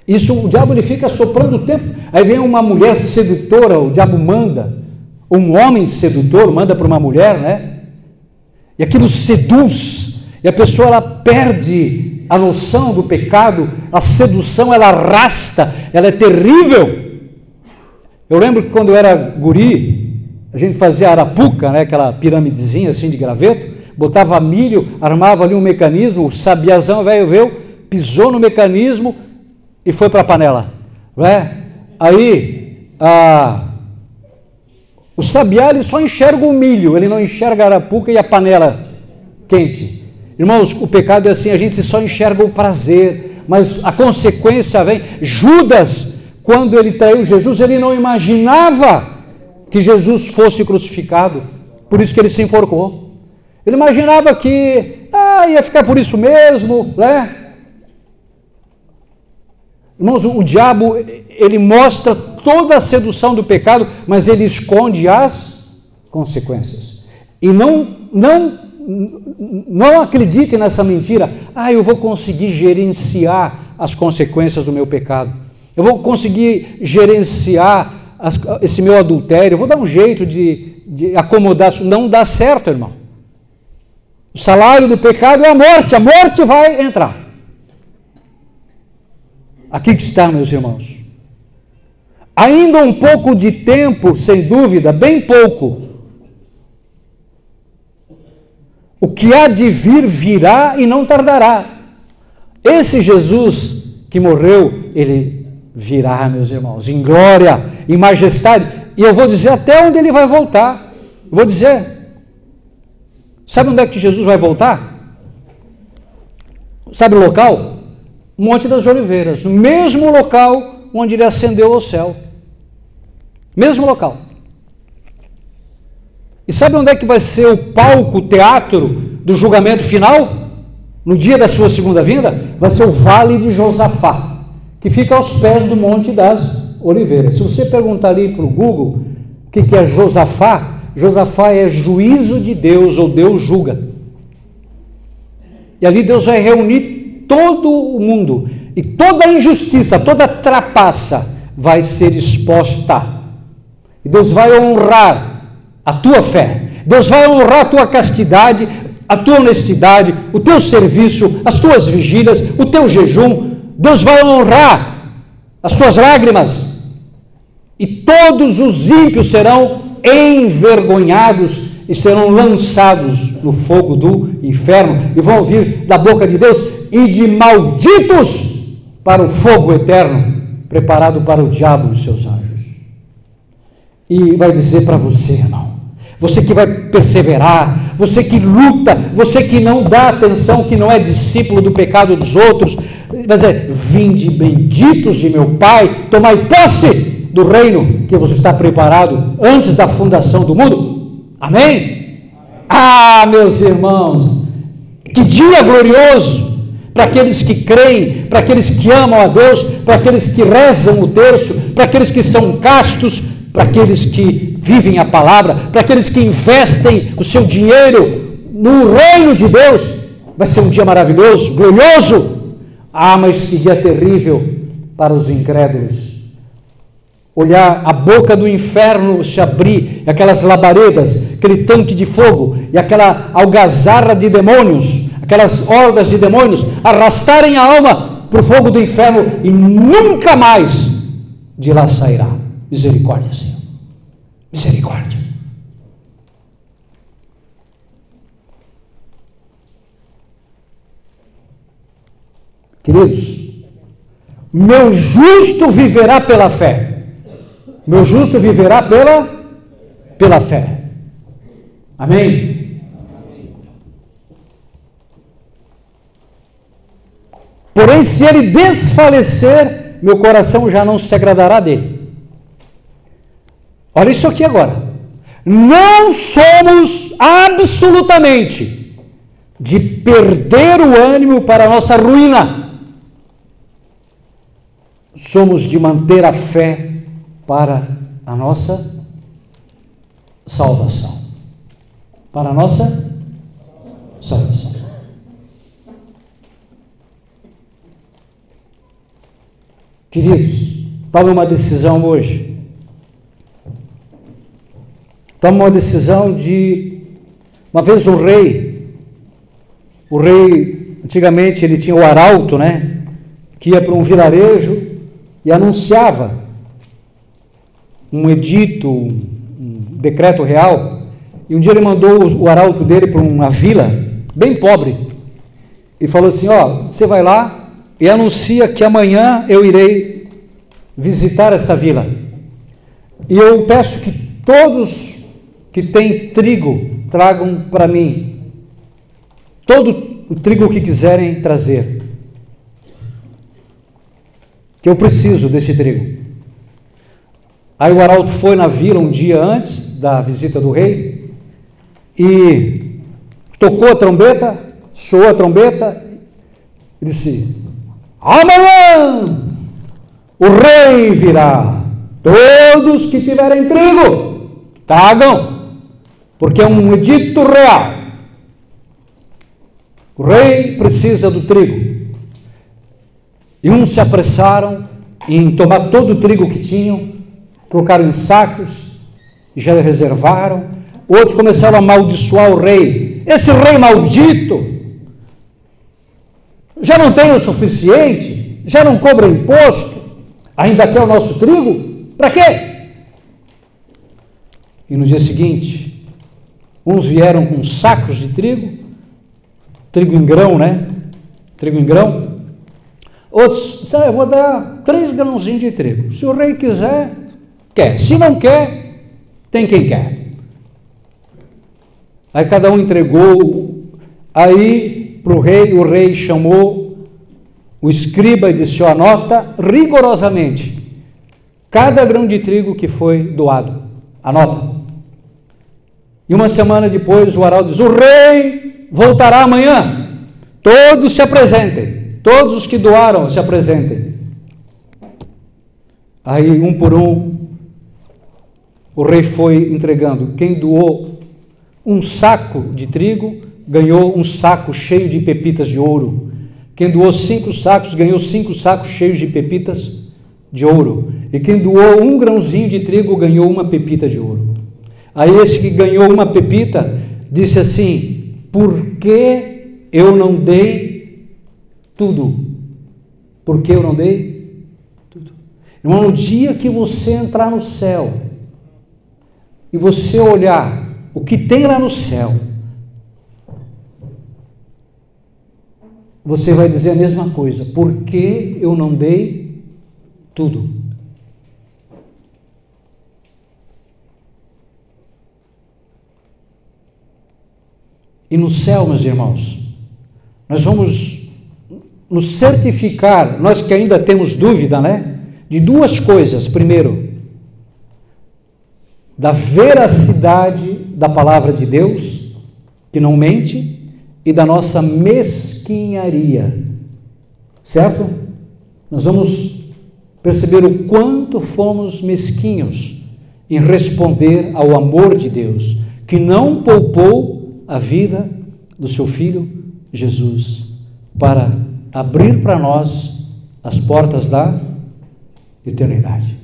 Isso, o diabo, ele fica soprando o tempo. Aí vem uma mulher sedutora, o diabo manda, um homem sedutor manda para uma mulher, né? E aquilo seduz, e a pessoa, ela perde a noção do pecado, a sedução, ela arrasta, ela é terrível. Eu lembro que quando eu era guri, a gente fazia arapuca, né? Aquela piramidezinha assim de graveto, botava milho, armava ali um mecanismo, o sabiazão velho veio, pisou no mecanismo e foi para a panela, né? Aí, o sabiá, ele só enxerga o milho, ele não enxerga a arapuca e a panela quente. Irmãos, o pecado é assim, a gente só enxerga o prazer, mas a consequência vem. Judas, quando ele traiu Jesus, ele não imaginava que Jesus fosse crucificado, por isso que ele se enforcou. Ele imaginava que ia ficar por isso mesmo, né? Irmãos, o diabo, ele mostra toda a sedução do pecado, mas ele esconde as consequências. E não acredite nessa mentira. Eu vou conseguir gerenciar as consequências do meu pecado. Eu vou conseguir gerenciar esse meu adultério. Eu vou dar um jeito de acomodar. Não dá certo, irmão. O salário do pecado é a morte. A morte vai entrar. Aqui que está, meus irmãos. Ainda um pouco de tempo, sem dúvida, bem pouco. O que há de vir, virá e não tardará. Esse Jesus que morreu, ele virá, meus irmãos, em glória, em majestade. E eu vou dizer até onde ele vai voltar. Eu vou dizer. Sabe onde é que Jesus vai voltar? Sabe o local? Monte das Oliveiras, no mesmo local onde ele ascendeu ao céu. Mesmo local. E sabe onde é que vai ser o palco, o teatro do julgamento final? No dia da sua segunda vinda? Vai ser o Vale de Josafá, que fica aos pés do Monte das Oliveiras. Se você perguntar ali para o Google o que é Josafá, Josafá é juízo de Deus, ou Deus julga. E ali Deus vai reunir todo o mundo, e toda a injustiça, toda a trapaça vai ser exposta, e Deus vai honrar a tua fé, Deus vai honrar a tua castidade, a tua honestidade, o teu serviço, as tuas vigílias, o teu jejum. Deus vai honrar as tuas lágrimas, e todos os ímpios serão envergonhados e serão lançados no fogo do inferno, e vão ouvir da boca de Deus: e de malditos para o fogo eterno, preparado para o diabo e os seus anjos. E vai dizer para você, irmão, você que vai perseverar, você que luta, você que não dá atenção, que não é discípulo do pecado dos outros, vai dizer: vinde benditos de meu Pai, tomai posse do reino que vos está preparado antes da fundação do mundo. Amém? Meus irmãos, que dia glorioso para aqueles que creem, para aqueles que amam a Deus, para aqueles que rezam o terço, para aqueles que são castos, para aqueles que vivem a palavra, para aqueles que investem o seu dinheiro no reino de Deus vai ser um dia maravilhoso, glorioso. Ah, mas que dia terrível para os incrédulos. Olhar a boca do inferno se abrir, aquelas labaredas, aquele tanque de fogo e aquela algazarra de demônios, aquelas hordas de demônios arrastarem a alma para o fogo do inferno e nunca mais de lá sairá. Misericórdia, Senhor. Misericórdia. Queridos, meu justo viverá pela fé. Meu justo viverá pela fé. Amém? Porém, se ele desfalecer, meu coração já não se agradará dele. Olha isso aqui agora. Não somos absolutamente de perder o ânimo para a nossa ruína. Somos de manter a fé para a nossa salvação. Para a nossa salvação. Queridos, tome uma decisão hoje. Tome uma decisão de... Uma vez o rei, antigamente ele tinha o arauto, né? Que ia para um vilarejo e anunciava um edito, um decreto real, e um dia ele mandou o arauto dele para uma vila, bem pobre, e falou assim, você vai lá e anuncia que amanhã eu irei visitar esta vila, e eu peço que todos que têm trigo tragam para mim, todo o trigo que quiserem trazer, que eu preciso desse trigo. Aí o arauto foi na vila um dia antes da visita do rei e tocou a trombeta, soou a trombeta e disse, amanhã o rei virá, todos que tiverem trigo, tragam, porque é um edito real. O rei precisa do trigo. E uns se apressaram em tomar todo o trigo que tinham, colocaram em sacos, já reservaram. Outros começaram a amaldiçoar o rei. Esse rei maldito já não tem o suficiente, já não cobra imposto, ainda quer o nosso trigo? Para quê? E no dia seguinte, uns vieram com sacos de trigo em grão, né? Trigo em grão. Outros disseram, eu vou dar 3 grãozinhos de trigo. Se o rei quiser, quer. Se não quer, tem quem quer. Aí cada um entregou. Aí para o rei chamou o escriba e disse, anota rigorosamente cada grão de trigo que foi doado. Anota. E uma semana depois o arauto diz, o rei voltará amanhã. Todos se apresentem. Todos os que doaram se apresentem. Aí, um por um, o rei foi entregando. Quem doou um saco de trigo, ganhou um saco cheio de pepitas de ouro. Quem doou 5 sacos, ganhou 5 sacos cheios de pepitas de ouro. E quem doou 1 grãozinho de trigo, ganhou 1 pepita de ouro. Aí esse que ganhou 1 pepita, disse assim, por que eu não dei tudo? Por que eu não dei tudo? Irmão, no dia que você entrar no céu e você olhar o que tem lá no céu, você vai dizer a mesma coisa. Por que eu não dei tudo? E no céu, meus irmãos, nós vamos nos certificar, nós que ainda temos dúvida, né? De 2 coisas. Primeiro, da veracidade da palavra de Deus, que não mente, e da nossa mesquinharia, certo? Nós vamos perceber o quanto fomos mesquinhos em responder ao amor de Deus, que não poupou a vida do seu Filho Jesus, para abrir para nós as portas da eternidade.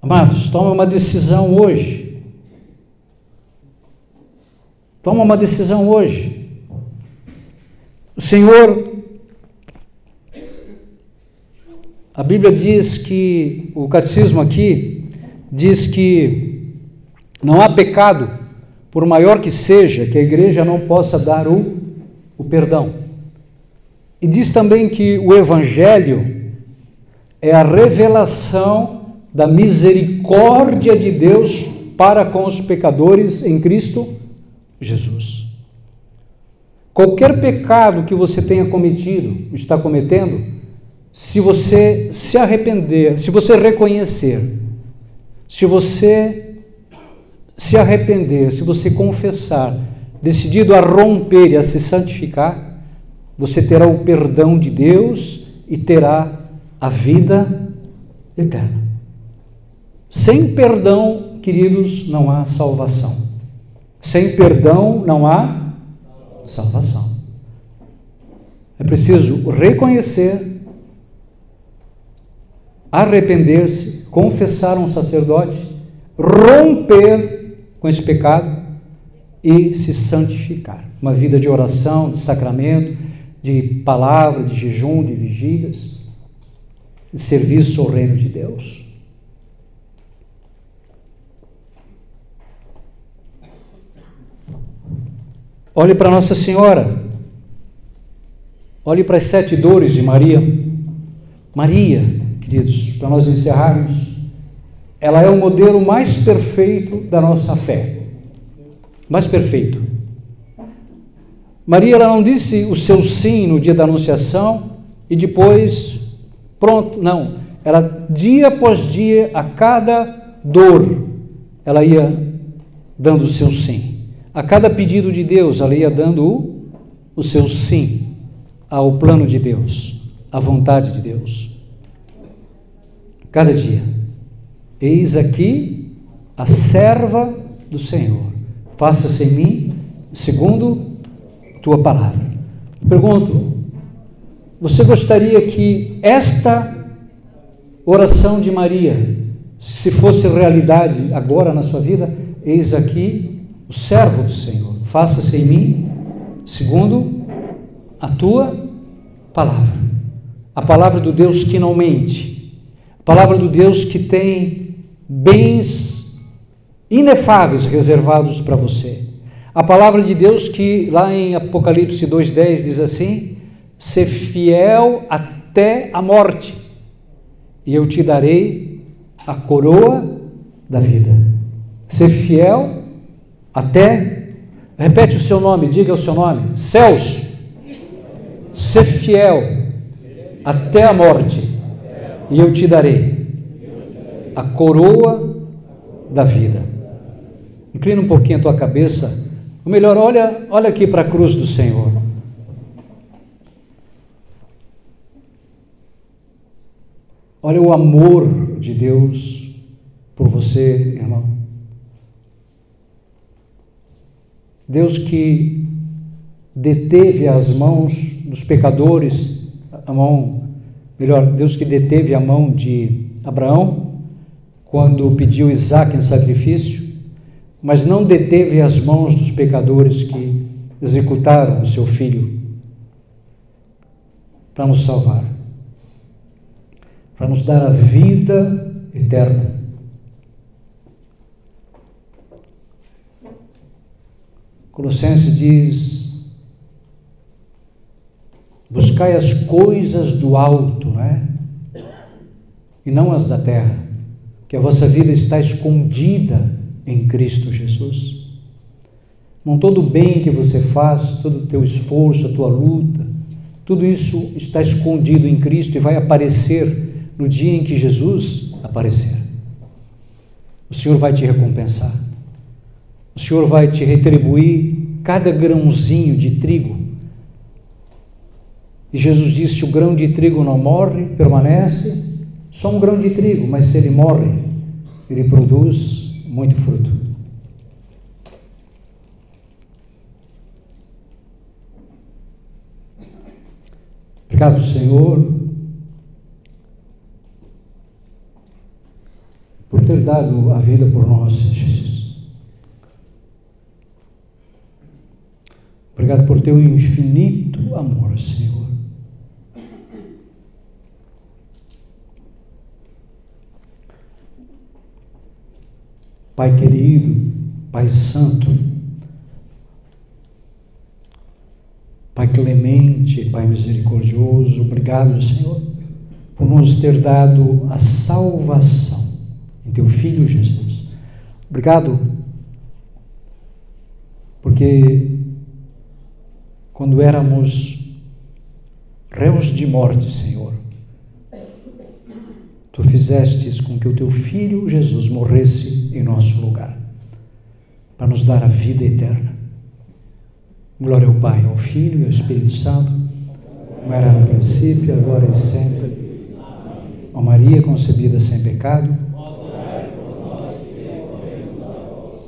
Amados, toma uma decisão hoje. Toma uma decisão hoje. O Senhor, a Bíblia diz que, o catecismo aqui, diz que não há pecado, por maior que seja, que a igreja não possa dar o perdão. E diz também que o Evangelho é a revelação da misericórdia de Deus para com os pecadores em Cristo Jesus. Qualquer pecado que você tenha cometido, está cometendo, se você se arrepender, se você reconhecer, se você se arrepender, se você confessar, decidido a romper e a se santificar, você terá o perdão de Deus e terá a vida eterna. Sem perdão, queridos, não há salvação. Sem perdão não há salvação. É preciso reconhecer, arrepender-se, confessar um sacerdote, romper com esse pecado e se santificar. Uma vida de oração, de sacramento, de palavra, de jejum, de vigílias, de serviço ao reino de Deus. Olhe para Nossa Senhora, olhe para as 7 dores de Maria. Maria, queridos, para nós encerrarmos, ela é o modelo mais perfeito da nossa fé, mais perfeito. Maria, ela não disse o seu sim no dia da anunciação e depois, pronto, não. Ela, dia após dia, a cada dor, ela ia dando o seu sim. A cada pedido de Deus, ela ia dando o seu sim ao plano de Deus, à vontade de Deus. Cada dia. Eis aqui a serva do Senhor. Faça-se em mim segundo tua palavra. Pergunto, você gostaria que esta oração de Maria, se fosse realidade agora na sua vida? Eis aqui o servo do Senhor, faça-se em mim segundo a tua palavra. A palavra do Deus que não mente, a palavra do Deus que tem bens inefáveis reservados para você. A palavra de Deus que lá em Apocalipse 2:10 diz assim: ser fiel até a morte, e eu te darei a coroa da vida. Ser fiel até, repete o seu nome, diga o seu nome, Celso, ser fiel até a morte, e eu te darei a coroa da vida. Inclina um pouquinho a tua cabeça, ou melhor, olha aqui para a cruz do Senhor. Olha o amor de Deus por você, irmão. Deus que deteve as mãos dos pecadores, Deus que deteve a mão de Abraão quando pediu Isaque em sacrifício, mas não deteve as mãos dos pecadores que executaram o seu filho para nos salvar, para nos dar a vida eterna. Colossenses diz: buscai as coisas do alto, não é? E não as da terra, que a vossa vida está escondida em Cristo Jesus. Não todo o bem que você faz, todo o teu esforço, a tua luta, tudo isso está escondido em Cristo e vai aparecer no dia em que Jesus aparecer. O Senhor vai te recompensar. O Senhor vai te retribuir cada grãozinho de trigo. E Jesus disse: o grão de trigo não morre, permanece, só um grão de trigo, mas se ele morre, ele produz muito fruto. Obrigado, Senhor, por ter dado a vida por nós, Jesus. Obrigado por teu infinito amor, Senhor. Pai querido, Pai santo, Pai clemente, Pai misericordioso, obrigado, Senhor, por nos ter dado a salvação em teu Filho Jesus. Obrigado, porque quando éramos réus de morte, Senhor, tu fizestes com que o teu Filho Jesus morresse em nosso lugar, para nos dar a vida eterna. Glória ao Pai, ao Filho e ao Espírito Santo, como era no princípio, agora e sempre. Ó Maria, concebida sem pecado.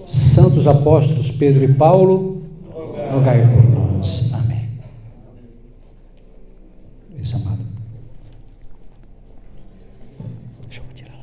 Santos apóstolos Pedro e Paulo, rogai por nós. Amém. Isso, amado. Deixa eu tirar.